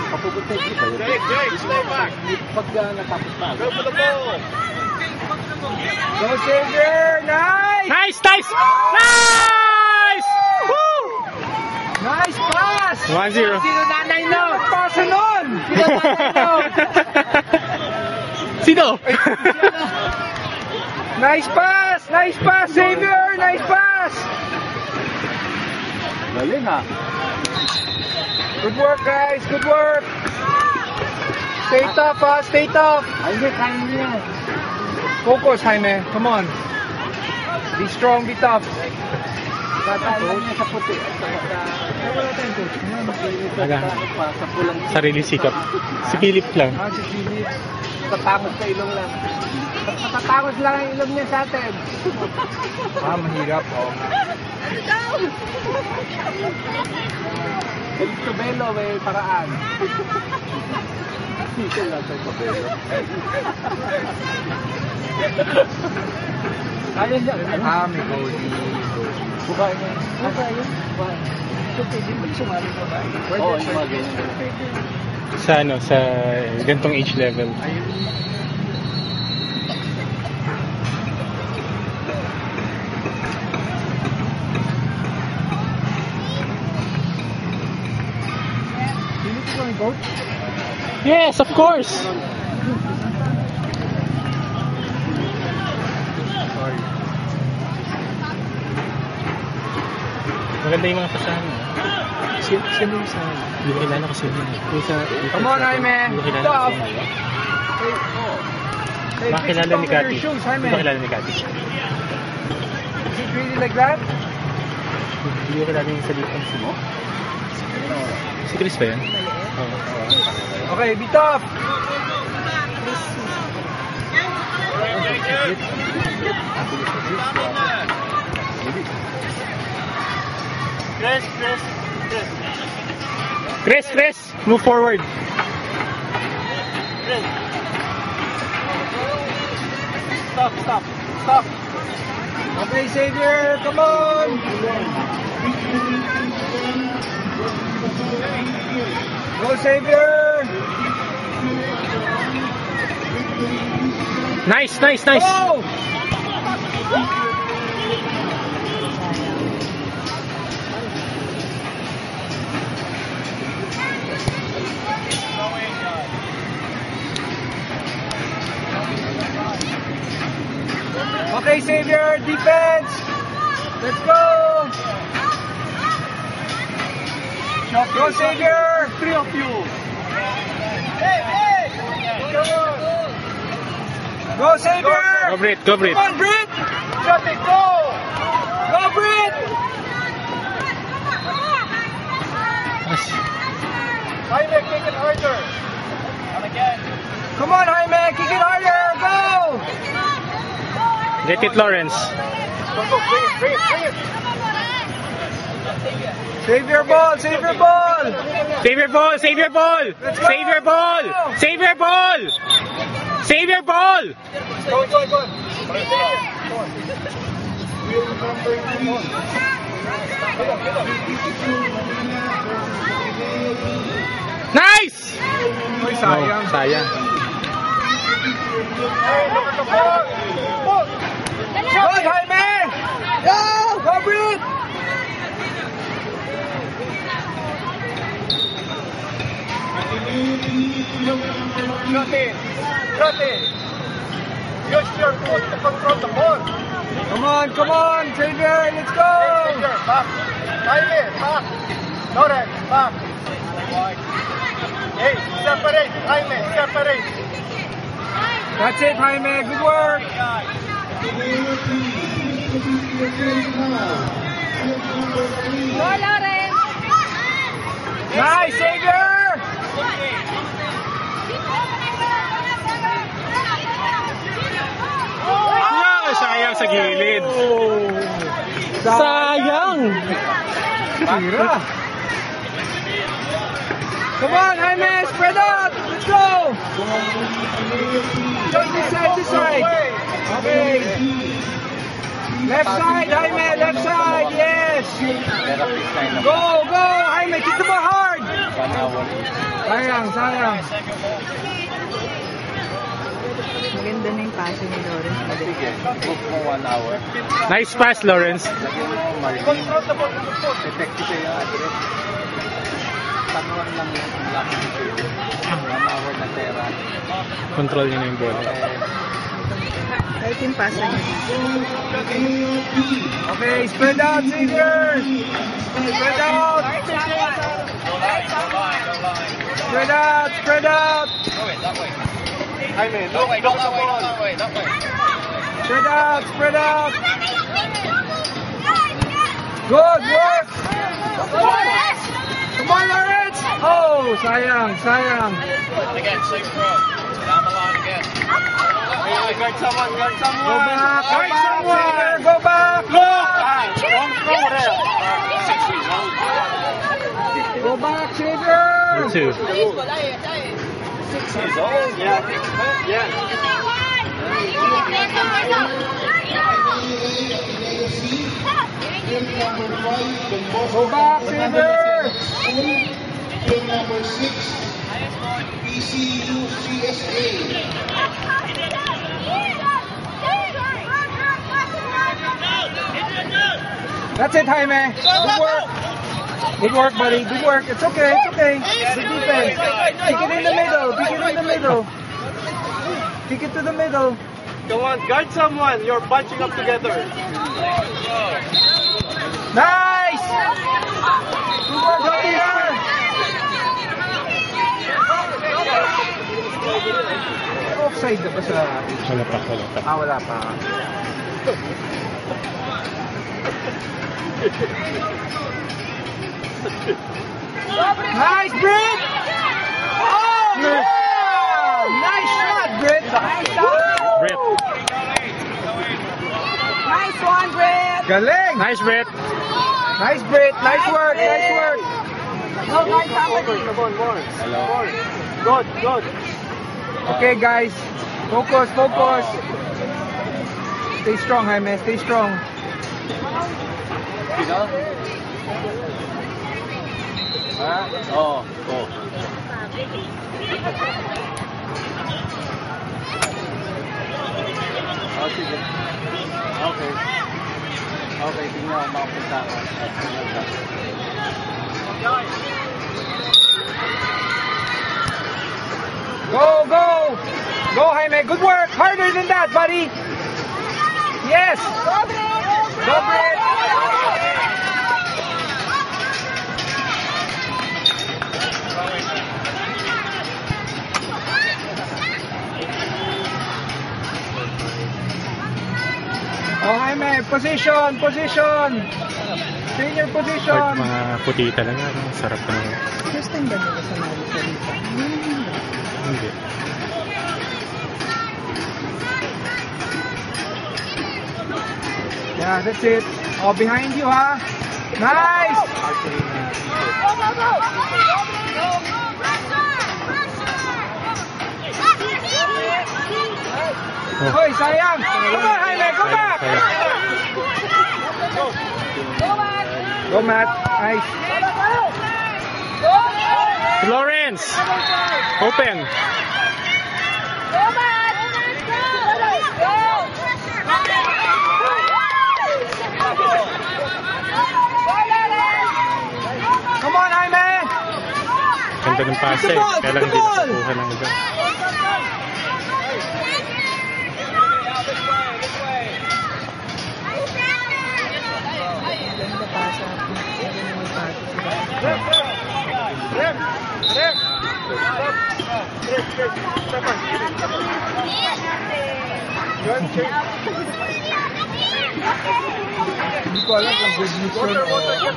Papupunta yung iba. Jake, stay back. Pag natapos pa. Go for the ball. Go Xavier! Nice! Nice! Nice! Nice! Woo! Nice pass! 1-0. Sino nanay no? Pasa nun! Sino nanay no? Sino? Nice pass! Nice pass, Xavier! Nice pass! Galing ha. Good work, guys! Good work! Stay tough, ha? Stay tough! Ay, hindi, kaya niya. Focus, Jaime. Come on. Be strong, be tough. Tatalo niya sa puti. Wala tayong coach. Aga. Sa pulang. Sarili sikap. Si Philip lang. Ah, si Philip. Tatapos sa ilong lang. Matatakot lang ang ilong niya sa atin. Ah, mahirap. Oh. Sa Belo, may paraan. Dito lang sa Belo. Kaya niya. Ah, may goal. Bukain niya. Bukain. Ito pwede magsumali pa ba? Oo, yung mga ganyan. Sa ano, sa gantong age level. Yes, of course. Maganda yung mga pasahan. Sino yung sa... Hindi ko kilala kasi yun. Come on, Jaime. Hindi ko kilala kasi yun. Makakilala ni Cathy. Hindi ko kilala ni Cathy. Is it really like that? Hindi ko kilala yung salitang sino. Si Chris ba yan? Oo. Okay, be tough. Chris, move forward. Stop. Okay, Xavier, come on. Go, Xavier. Nice. Go. Okay, Xavier, defense. Let's go. Go, Xavier. Three of you. Hey. Go, Xavier. Go, Brit. Come on, Brit. Shot it, go. Go, Brit. Jaime, kick it harder. And again. Come on, Jaime. Kick it harder. Go. Get it, Lawrence. Go, bring it. Save your ball. Save your ball! Let's go. Save your ball! Go. Nice! Uy, sayang. No, sayang. Hey, look at the ball. Go, Jaime. Go, Brit. Shot it. Use your foot to control the ball. Come on, Xavier. Let's go. Back. Jaime, back. Lawrence, back. Hey, separate. Jaime, separate. That's it, Jaime. Good work. Go, Lawrence! Nice, Xavier. Sayang sa gilid. Sayang! Tira. Come on, Jaime. Spread out. Let's go. Just this side. Okay. Left side, Jaime. Left side. Yeah. Sayang, sayang. Maganda na yung paso ni Lawrence. Sige, book mo 1 hour. Nice pass, Lawrence. Lagyan mo Marlene. Detective kayo yung address. Tanuan lang yung lock dito. 1 hour na tera. Control niya na yung bola. Kahit yung paso niya. Okay, spread out, Xavier. Spread out. Spread out, spread out. Jaime, no, go that way, not that way, that way. Spread out, spread out. Good work. Come on, Lawrence. Oh, sayang, sayang. Again, same throw. Down the line again. Hey, guard someone, guard Go someone. back, go Guard back, someone. Xavier, go back. Don't throw there. 6 feet long. Go back, Xavier. 2. 6 years old. Yeah. Yeah. Go back, Xavier. That's it, Jaime. Good work. Good work, buddy. Good work. It's okay. It's okay. Good defense. Kick it in the middle. Kick it in the middle. Kick it to the middle. Come on, guard someone. You're bunching up together. Nice! Good work, Xavier. Offside na ba sa... Wala pa, wala pa. Ah, wala pa. Nice, Britt! Oh, yeah! Nice shot, Britt! Brett. Nice one, Brett! Galing! Nice, Brett. Nice, Britt! Nice work! Nice work! No, guys, somebody. Come on, more. More. Good, good. Okay, guys. Focus, focus. Stay strong, Jaime. Stay strong. You know? Ha? Oo. Oo. Oh, sige. Okay. Okay, tingnan ako makapunta ako. Go, go! Go, Jaime. Good work. Harder than that, buddy. Yes. Go, Britt. Oh, Jaime. Position, position. Stay in your Pag position. mga puti talaga, no? Sarap na. First time ba nila sa Mali sa Lipa? Hindi. Yeah, that's it. Oh, behind you, huh? Nice! Oh. Hoy, sayang! Come on, Jaime, go back! Go, Matt. Nice. Lawrence! Open! Come on, Jaime! Ganda ng pase. Kaya lang hindi nakukuha ng iba. Ganda paso. Ganda yung paso. Hindi ko alam kung good news yun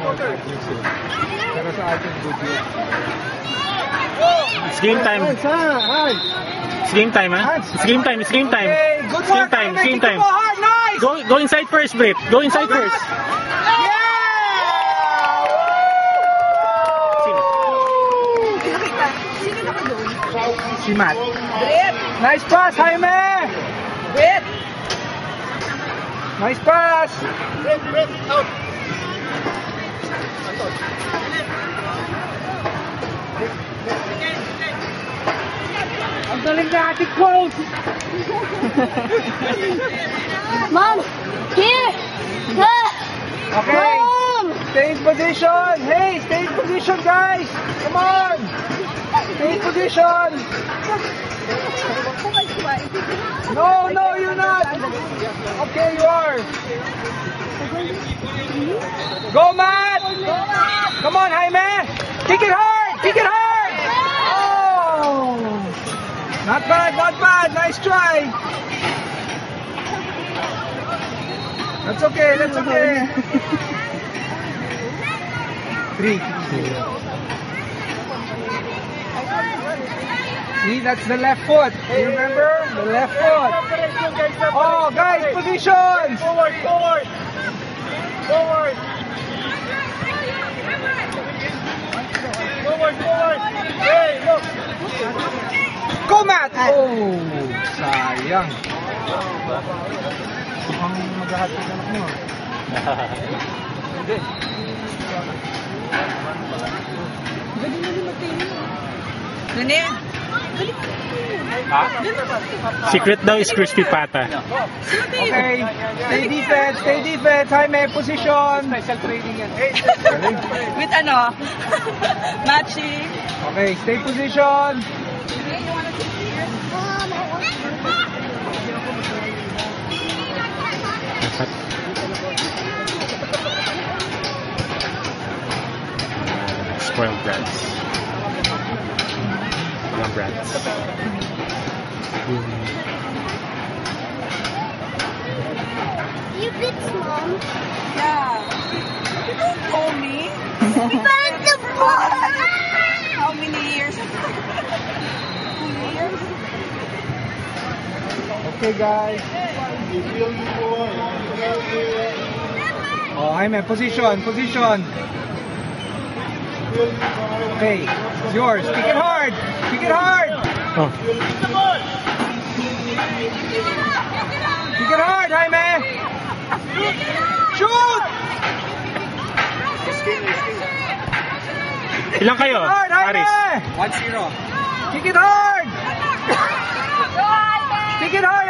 o bad news yun. Pero sa atin, good news. It's game time. It's game time, ha? It's game time. It's game time. Okay, good It's game work, time. Jaime. It's game Kick the time. ball hard. Nice! Go inside first, Britt. Go inside first. Yeah! Sino? Sino na ka doon? Si Matt. Brett! Nice pass, Jaime! Brett! Nice pass! Red, red, out. natin close! Mom, here. Okay. Mom. Stay in position. Hey, stay in position, guys. Come on. Stay in position. No, no, you're not. Okay, you are. Go, Matt. Come on, Jaime. Kick it hard. Kick it hard. Oh. Not bad, not bad. Nice try. That's okay, that's okay. 3. See, that's the left foot. You remember? The left foot. Oh, guys, position. Forward, forward. Forward. Forward, forward. Hey, look. Go, Matt. Oh, sayang. Mukhang maghahat yung anak mo. Nene. Secret daw is crispy pata. Okay, stay defense, stay defense. Jaime, position. Special training yan. With ano? Matching. Okay, stay position. Spoiled brats. Young brats. You bit Mom. Yeah. You don't owe me. But the ball. How many years? 2 years? Okay, guys. Oh, Jaime, position, position. Okay, it's yours. Kick it hard. Kick it hard. Oh. Kick it hard, Jaime. Shoot! Ilang kayo, Hard, Aris? Jaime. 1-0. Kick it hard. Kick it hard,